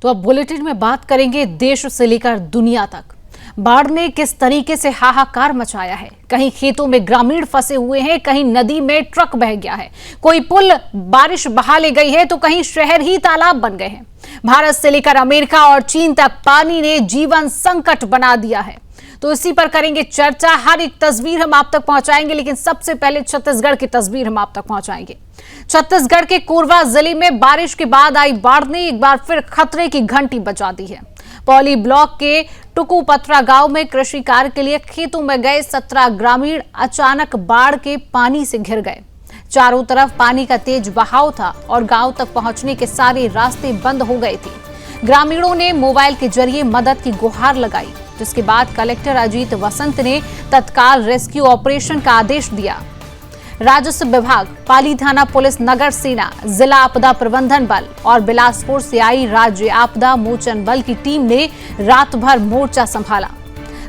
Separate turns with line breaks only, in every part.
तो अब बुलेटिन में बात करेंगे देश से लेकर दुनिया तक बाढ़ ने किस तरीके से हाहाकार मचाया है। कहीं खेतों में ग्रामीण फंसे हुए हैं, कहीं नदी में ट्रक बह गया है, कोई पुल बारिश बहा ले गई है तो कहीं शहर ही तालाब बन गए हैं। भारत से लेकर अमेरिका और चीन तक पानी ने जीवन संकट बना दिया है। तो इसी पर करेंगे चर्चा। हर एक तस्वीर हम आप तक पहुंचाएंगे, लेकिन सबसे पहले छत्तीसगढ़ की तस्वीर हम आप तक पहुंचाएंगे। छत्तीसगढ़ के कोरबा जिले में बारिश के बाद आई बाढ़ ने एक बार फिर खतरे की घंटी बजा दी है। पौली ब्लॉक के टुकुपत्रा गांव में कृषि कार्य के लिए खेतों में गए 17 ग्रामीण अचानक बाढ़ के पानी से घिर गए। चारों तरफ पानी का तेज बहाव था और गांव तक पहुंचने के सारे रास्ते बंद हो गए थे। ग्रामीणों ने मोबाइल के जरिए मदद की गुहार लगाई, जिसके बाद कलेक्टर अजीत वसंत ने तत्काल रेस्क्यू ऑपरेशन का आदेश दिया। राजस्व विभाग, पाली थाना पुलिस, नगर सेना, जिला आपदा प्रबंधन बल और बिलासपुर से आई राज्य आपदा मोचन बल की टीम ने रात भर मोर्चा संभाला।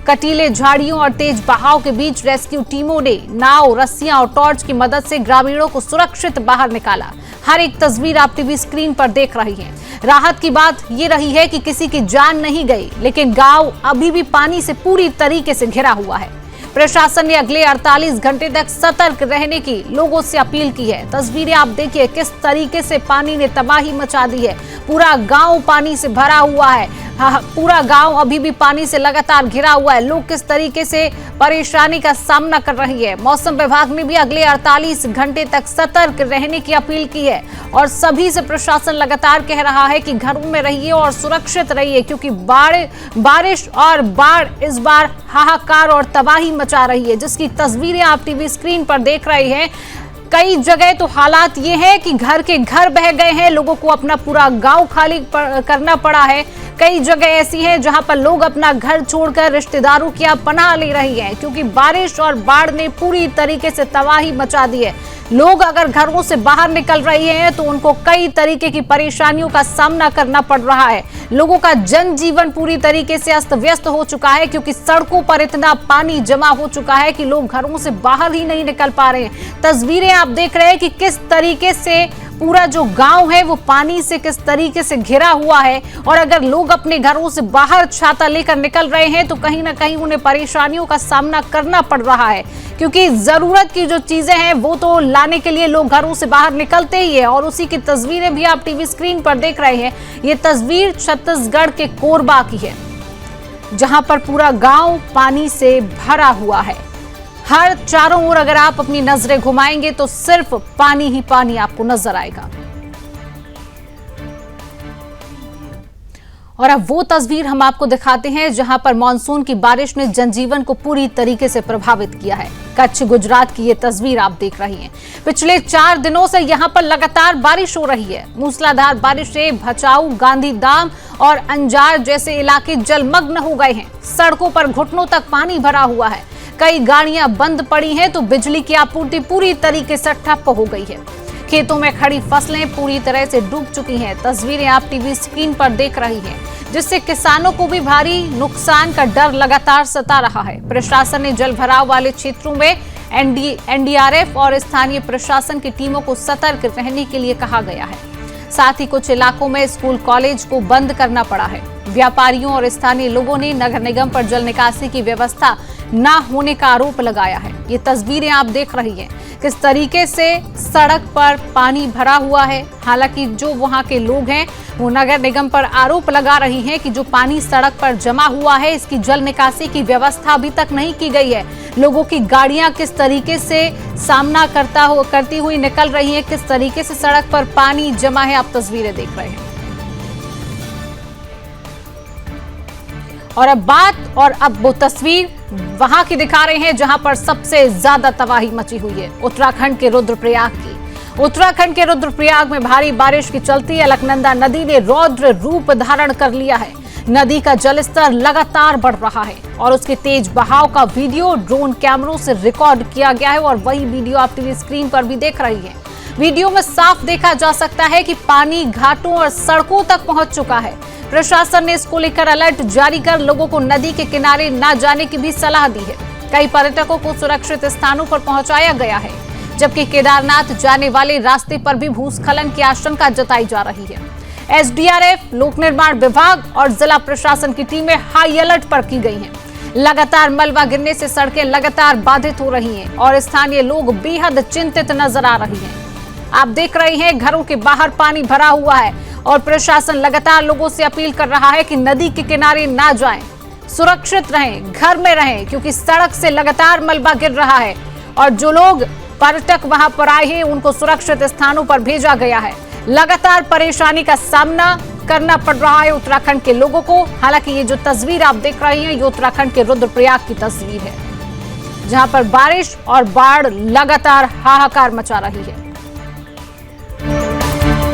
कटीले झाड़ियों और तेज बहाव के बीच रेस्क्यू टीमों ने नाव, रस्सियां और टॉर्च की मदद से ग्रामीणों को सुरक्षित बाहर निकाला। हर एक तस्वीर आप टीवी स्क्रीन पर देख रही हैं। राहत की बात ये रही है कि किसी की जान नहीं गई, लेकिन गांव अभी भी पानी से पूरी तरीके से घिरा हुआ है। प्रशासन ने अगले 48 घंटे तक सतर्क रहने की लोगों से अपील की है। तस्वीरें आप देखिए किस तरीके से पानी ने तबाही मचा दी है। पूरा गांव पानी से भरा हुआ है। पूरा गांव अभी भी पानी से लगातार घिरा हुआ है। लोग किस तरीके से परेशानी का सामना कर रही है। मौसम विभाग ने भी अगले 48 घंटे तक सतर्क रहने की अपील की है और सभी से प्रशासन लगातार कह रहा है कि घरों में रहिए और सुरक्षित रहिए, क्योंकि बारिश और बाढ़ इस बार हाहाकार और तबाही मचा रही है, जिसकी तस्वीरें आप टीवी स्क्रीन पर देख रहे हैं। कई जगह तो हालात ये है कि घर के घर बह गए हैं, लोगों को अपना पूरा गांव खाली करना पड़ा है। कई जगह ऐसी हैं जहां पर लोग अपना घर छोड़कर रिश्तेदारों की पनाह ले रही हैं, क्योंकि बारिश और बाढ़ ने पूरी तरीके से तबाही मचा दी है। लोग अगर घरों से बाहर निकल रहे हैं तो उनको कई तरीके की परेशानियों का सामना करना पड़ रहा है। लोगों का जनजीवन पूरी तरीके से अस्त व्यस्त हो चुका है, क्योंकि सड़कों पर इतना पानी जमा हो चुका है कि लोग घरों से बाहर ही नहीं निकल पा रहे हैं। तस्वीरें आप देख रहे हैं कि किस तरीके से पूरा जो गांव है वो पानी से किस तरीके से घिरा हुआ है। और अगर लोग अपने घरों से बाहर छाता लेकर निकल रहे हैं तो कहीं ना कहीं उन्हें परेशानियों का सामना करना पड़ रहा है, क्योंकि जरूरत की जो चीजें हैं वो तो लाने के लिए लोग घरों से बाहर निकलते ही है। और उसी की तस्वीरें भी आप टीवी स्क्रीन पर देख रहे हैं। ये तस्वीर छत्तीसगढ़ के कोरबा की है, जहां पर पूरा गांव पानी से भरा हुआ है। हर चारों ओर अगर आप अपनी नजरें घुमाएंगे तो सिर्फ पानी ही पानी आपको नजर आएगा। और अब वो तस्वीर हम आपको दिखाते हैं जहां पर मानसून की बारिश ने जनजीवन को पूरी तरीके से प्रभावित किया है। कच्छ, गुजरात की ये तस्वीर आप देख रही हैं। पिछले 4 दिनों से यहां पर लगातार बारिश हो रही है। मूसलाधार बारिश से भचाऊ, गांधीधाम और अंजार जैसे इलाके जलमग्न हो गए हैं। सड़कों पर घुटनों तक पानी भरा हुआ है। कई गाड़ियां बंद पड़ी हैं तो बिजली की आपूर्ति पूरी तरीके से ठप हो गई है। खेतों में खड़ी फसलें पूरी तरह से डूब चुकी हैं। तस्वीरें आप टीवी स्क्रीन पर देख रही हैं, जिससे किसानों को भी भारी नुकसान का डर लगातार सता रहा है। प्रशासन ने जल भराव वाले क्षेत्रों में एनडीआरएफ और स्थानीय प्रशासन की टीमों को सतर्क रहने के लिए कहा गया है। साथ ही कुछ इलाकों में स्कूल, कॉलेज को बंद करना पड़ा है। व्यापारियों और स्थानीय लोगों ने नगर निगम पर जल निकासी की व्यवस्था न होने का आरोप लगाया है। ये तस्वीरें आप देख रही हैं किस तरीके से सड़क पर पानी भरा हुआ है। हालांकि जो वहां के लोग हैं वो नगर निगम पर आरोप लगा रही हैं कि जो पानी सड़क पर जमा हुआ है इसकी जल निकासी की व्यवस्था अभी तक नहीं की गई है। लोगों की गाड़ियां किस तरीके से सामना करती हुई निकल रही हैं, किस तरीके से सड़क पर पानी जमा है, आप तस्वीरें देख रहे हैं। और अब वो तस्वीर वहां की दिखा रहे हैं जहां पर सबसे ज्यादा तबाही मची हुई है, उत्तराखंड के रुद्रप्रयाग की। उत्तराखंड के रुद्रप्रयाग में भारी बारिश के चलते अलकनंदा नदी ने रौद्र रूप धारण कर लिया है। नदी का जलस्तर लगातार बढ़ रहा है और उसके तेज बहाव का वीडियो ड्रोन कैमरों से रिकॉर्ड किया गया है और वही वीडियो आप टीवी स्क्रीन पर भी देख रही हैं। वीडियो में साफ देखा जा सकता है कि पानी घाटों और सड़कों तक पहुंच चुका है। प्रशासन ने इसको लेकर अलर्ट जारी कर लोगों को नदी के किनारे न जाने की भी सलाह दी है। कई पर्यटकों को सुरक्षित स्थानों पर पहुंचाया गया है, जबकि केदारनाथ जाने वाले रास्ते पर भी भूस्खलन की आशंका जताई जा रही है। एसडीआरएफ, लोक निर्माण विभाग और जिला प्रशासन की टीमें हाई अलर्ट पर की गई हैं। लगातार मलबा गिरने से सड़कें लगातार बाधित हो रही हैं और स्थानीय लोग बेहद चिंतित नजर आ रही हैं। आप देख रहे हैं घरों के बाहर पानी भरा हुआ है और प्रशासन लगातार लोगों से अपील कर रहा है कि नदी के किनारे ना जाएं, सुरक्षित रहें, घर में रहें, क्योंकि सड़क से लगातार मलबा गिर रहा है और जो लोग पर्यटक वहां पर आए हैं उनको सुरक्षित स्थानों पर भेजा गया है। लगातार परेशानी का सामना करना पड़ रहा है उत्तराखंड के लोगों को। हालांकि ये जो तस्वीर आप देख रहे हैं ये उत्तराखंड के रुद्रप्रयाग की तस्वीर है, जहां पर बारिश और बाढ़ लगातार हाहाकार मचा रही है।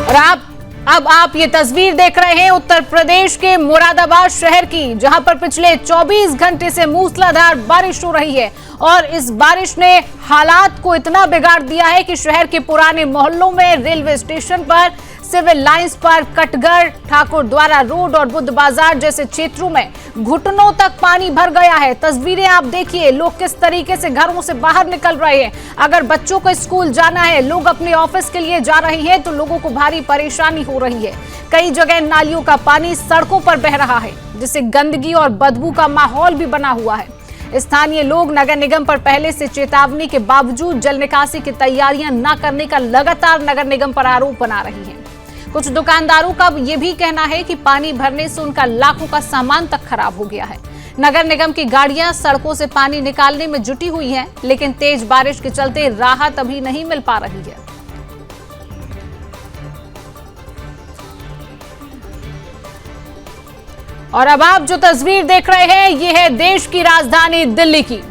और अब आप ये तस्वीर देख रहे हैं उत्तर प्रदेश के मुरादाबाद शहर की, जहां पर पिछले 24 घंटे से मूसलाधार बारिश हो रही है और इस बारिश ने हालात को इतना बिगाड़ दिया है कि शहर के पुराने मोहल्लों में, रेलवे स्टेशन पर, सिविल लाइंस पर, कटघर, ठाकुर द्वारा रोड और बुद्ध बाजार जैसे क्षेत्रों में घुटनों तक पानी भर गया है। तस्वीरें आप देखिए, लोग किस तरीके से घरों से बाहर निकल रहे हैं। अगर बच्चों को स्कूल जाना है, लोग अपने ऑफिस के लिए जा रहे हैं तो लोगों को भारी परेशानी हो रही है। कई जगह नालियों का पानी सड़कों पर बह रहा है, जिससे गंदगी और बदबू का माहौल भी बना हुआ है। स्थानीय लोग नगर निगम पर पहले से चेतावनी के बावजूद जल निकासी की तैयारियां न करने का लगातार नगर निगम पर आरोप बना रही है। कुछ दुकानदारों का यह भी कहना है कि पानी भरने से उनका लाखों का सामान तक खराब हो गया है। नगर निगम की गाड़ियां सड़कों से पानी निकालने में जुटी हुई हैं, लेकिन तेज बारिश के चलते राहत अभी नहीं मिल पा रही है। और अब आप जो तस्वीर देख रहे हैं ये है देश की राजधानी दिल्ली की।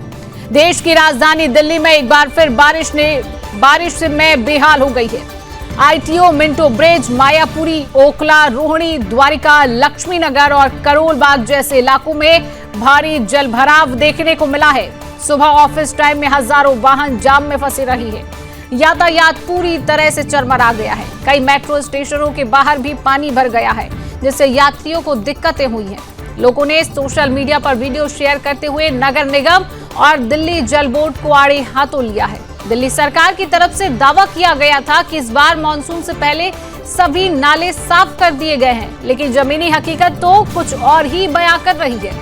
देश की राजधानी दिल्ली में एक बार फिर बारिश में बेहाल हो गई है। आईटीओ, मिंटो ब्रिज, मायापुरी, ओखला, रोहिणी, द्वारिका, लक्ष्मी नगर और करोल बाग जैसे इलाकों में भारी जलभराव देखने को मिला है। सुबह ऑफिस टाइम में हजारों वाहन जाम में फंसे रही है। यातायात पूरी तरह से चरमरा गया है। कई मेट्रो स्टेशनों के बाहर भी पानी भर गया है, जिससे यात्रियों को दिक्कतें हुई हैं। लोगों ने सोशल मीडिया पर वीडियो शेयर करते हुए नगर निगम और दिल्ली जल बोर्ड को आड़े हाथों लिया है। दिल्ली सरकार की तरफ से दावा किया गया था कि इस बार मानसून से पहले सभी नाले साफ कर दिए गए हैं, लेकिन जमीनी हकीकत तो कुछ और ही बयां कर रही है,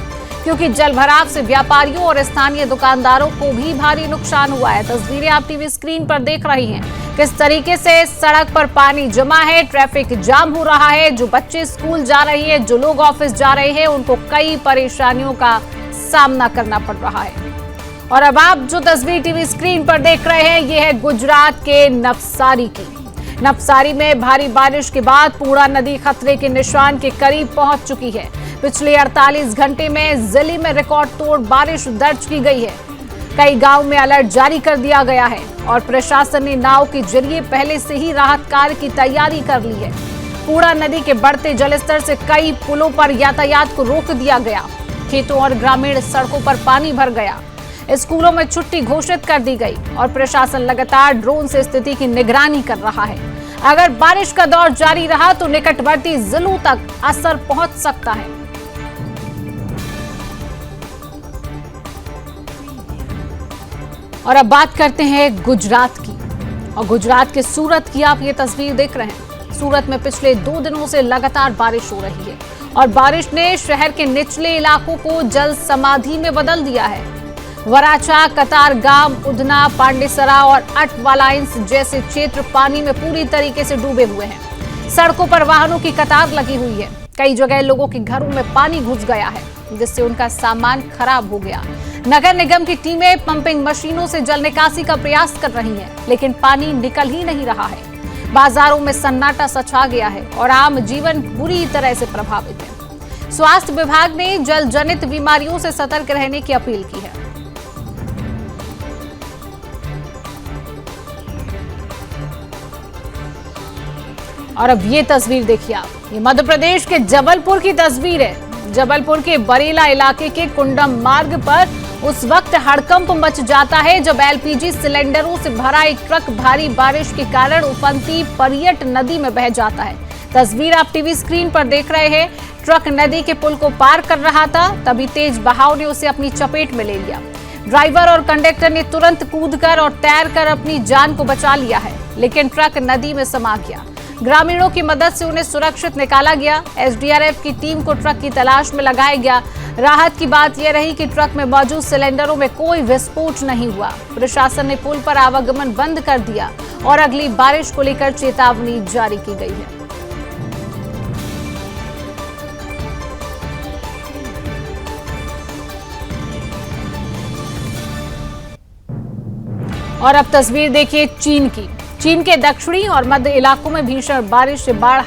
क्योंकि जलभराव से व्यापारियों और स्थानीय दुकानदारों को भी भारी नुकसान हुआ है। तस्वीरें आप टीवी स्क्रीन पर देख रही हैं, किस तरीके से सड़क पर पानी जमा है, ट्रैफिक जाम हो रहा है। जो बच्चे स्कूल जा रहे हैं, जो लोग ऑफिस जा रहे हैं, उनको कई परेशानियों का सामना करना पड़ रहा है। और अब आप जो तस्वीर टीवी स्क्रीन पर देख रहे हैं ये है गुजरात के नवसारी की। नवसारी में भारी बारिश के बाद पूर्णा नदी खतरे के निशान के करीब पहुंच चुकी है। पिछले 48 घंटे में जिले में रिकॉर्ड तोड़ बारिश दर्ज की गई है। कई गांव में अलर्ट जारी कर दिया गया है और प्रशासन ने नाव के जरिए पहले से ही राहत कार्य की तैयारी कर ली है। पूर्णा नदी के बढ़ते जलस्तर से कई पुलों पर यातायात को रोक दिया गया। खेतों और ग्रामीण सड़कों पर पानी भर गया। स्कूलों में छुट्टी घोषित कर दी गई और प्रशासन लगातार ड्रोन से स्थिति की निगरानी कर रहा है। अगर बारिश का दौर जारी रहा तो निकटवर्ती जिलों तक असर पहुंच सकता है। और अब बात करते हैं गुजरात की, और गुजरात के सूरत की आप ये तस्वीर देख रहे हैं। सूरत में पिछले 2 दिनों से लगातार बारिश हो रही है और बारिश ने शहर के निचले इलाकों को जल समाधि में बदल दिया है। वराछा, कतारगाम, उधना, पांडेसरा और अटवालाइंस जैसे क्षेत्र पानी में पूरी तरीके से डूबे हुए हैं। सड़कों पर वाहनों की कतार लगी हुई है। कई जगह लोगों के घरों में पानी घुस गया है, जिससे उनका सामान खराब हो गया। नगर निगम की टीमें पंपिंग मशीनों से जल निकासी का प्रयास कर रही हैं, लेकिन पानी निकल ही नहीं रहा है। बाजारों में सन्नाटा सा छा गया है और आम जीवन बुरी तरह से प्रभावित है। स्वास्थ्य विभाग ने जल जनित बीमारियों से सतर्क रहने की अपील की है। और अब ये तस्वीर देखिए आप, ये मध्य प्रदेश के जबलपुर की तस्वीर है। जबलपुर के बरेला इलाके के कुंडम मार्ग पर उस वक्त हड़कंप मच जाता है जब एलपीजी सिलेंडरों से भरा एक ट्रक भारी बारिश के कारण उफनती परियट नदी में बह जाता है। तस्वीर आप टीवी स्क्रीन पर देख रहे हैं। ट्रक नदी के पुल को पार कर रहा था, तभी तेज बहाव ने उसे अपनी चपेट में ले लिया। ड्राइवर और कंडक्टर ने तुरंत कूदकर और तैरकर अपनी जान को बचा लिया है, लेकिन ट्रक नदी में समा गया। ग्रामीणों की मदद से उन्हें सुरक्षित निकाला गया। एसडीआरएफ की टीम को ट्रक की तलाश में लगाया गया। राहत की बात यह रही कि ट्रक में मौजूद सिलेंडरों में कोई विस्फोट नहीं हुआ। प्रशासन ने पुल पर आवागमन बंद कर दिया और अगली बारिश को लेकर चेतावनी जारी की गई है। और अब तस्वीर देखिए चीन की। चीन के दक्षिणी और मध्य इलाकों में भीषण बारिश से बाढ़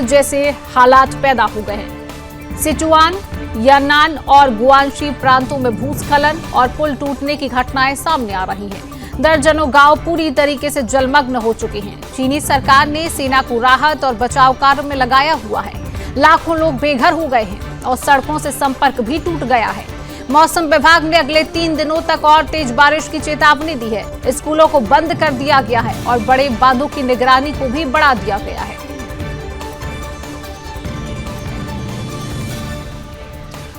जैसे हालात पैदा हो गए हैं। सिचुआन, यानान और गुआंशी प्रांतों में भूस्खलन और पुल टूटने की घटनाएं सामने आ रही हैं। दर्जनों गांव पूरी तरीके से जलमग्न हो चुके हैं। चीनी सरकार ने सेना को राहत और बचाव कार्य में लगाया हुआ है। लाखों लोग बेघर हो गए हैं और सड़कों से संपर्क भी टूट गया है। मौसम विभाग ने अगले 3 दिनों तक और तेज बारिश की चेतावनी दी है। स्कूलों को बंद कर दिया गया है और बड़े बांधों की निगरानी को भी बढ़ा दिया गया है।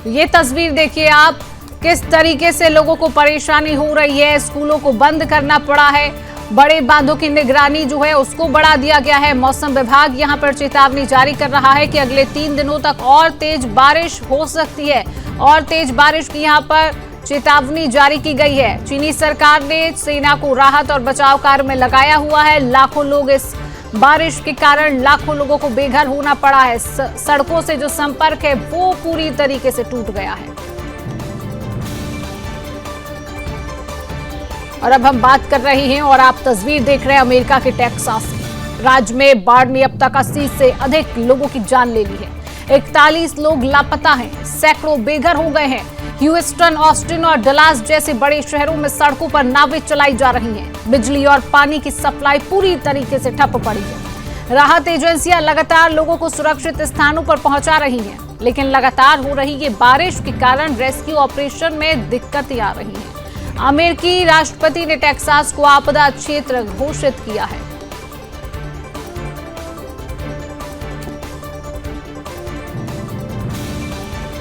ये तस्वीर देखिए आप, किस तरीके से लोगों को परेशानी हो रही है। स्कूलों को बंद करना पड़ा है, बड़े बांधों की निगरानी जो है उसको बढ़ा दिया गया है। मौसम विभाग यहां पर चेतावनी जारी कर रहा है कि अगले 3 दिनों तक और तेज बारिश हो सकती है और तेज बारिश की यहां पर चेतावनी जारी की गई है। चीनी सरकार ने सेना को राहत और बचाव कार्य में लगाया हुआ है। लाखों लोग इस बारिश के कारण लाखों लोगों को बेघर होना पड़ा है। सड़कों से जो संपर्क है वो पूरी तरीके से टूट गया है। और अब हम बात कर रहे हैं और आप तस्वीर देख रहे हैं अमेरिका के टेक्सास की। राज्य में बाढ़ ने अब तक 80 से अधिक लोगों की जान ले ली है। 41 लोग लापता हैं, सैकड़ों बेघर हो गए हैं। ह्यूस्टन, ऑस्टिन और डलास जैसे बड़े शहरों में सड़कों पर नावें चलाई जा रही हैं। बिजली और पानी की सप्लाई पूरी तरीके से ठप पड़ी है। राहत एजेंसियां लगातार लोगों को सुरक्षित स्थानों पर पहुंचा रही हैं, लेकिन लगातार हो रही ये बारिश के कारण रेस्क्यू ऑपरेशन में दिक्कतें आ रही हैं। अमेरिकी राष्ट्रपति ने टेक्सास को आपदा क्षेत्र घोषित किया है।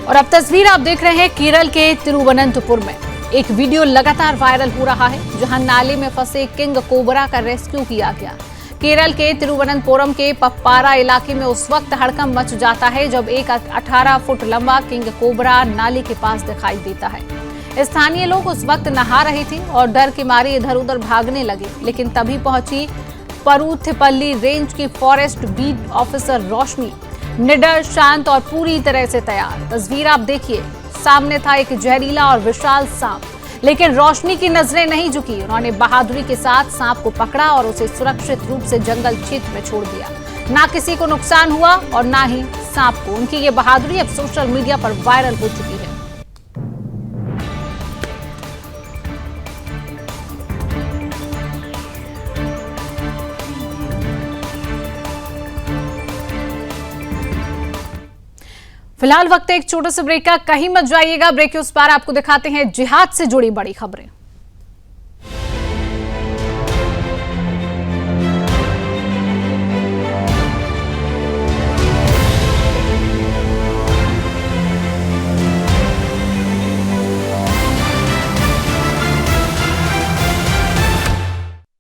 और अब तस्वीर आप देख रहे हैं केरल के तिरुवनंतपुर में। एक वीडियो लगातार वायरल हो रहा है जहां नाले में फंसे किंग कोबरा का रेस्क्यू किया गया। केरल के तिरुवनंतपुरम के पप्पारा इलाके में उस वक्त हड़कंप मच जाता है जब एक 18 फुट लंबा किंग कोबरा नाले के पास दिखाई देता है। स्थानीय लोग उस वक्त नहा रहे थे और डर के मारे इधर उधर भागने लगे, लेकिन तभी पहुंची परूथेपल्ली रेंज की फॉरेस्ट बीट ऑफिसर रोशनी, निडर, शांत और पूरी तरह से तैयार। तस्वीर आप देखिए, सामने था एक जहरीला और विशाल सांप, लेकिन रोशनी की नजरें नहीं झुकी। उन्होंने बहादुरी के साथ सांप को पकड़ा और उसे सुरक्षित रूप से जंगल क्षेत्र में छोड़ दिया। ना किसी को नुकसान हुआ और ना ही सांप को। उनकी ये बहादुरी अब सोशल मीडिया पर वायरल हो चुकी है। फिलहाल वक्त एक छोटे से ब्रेक का, कहीं मत जाइएगा। ब्रेक के उस पार आपको दिखाते हैं जिहाद से जुड़ी बड़ी खबरें।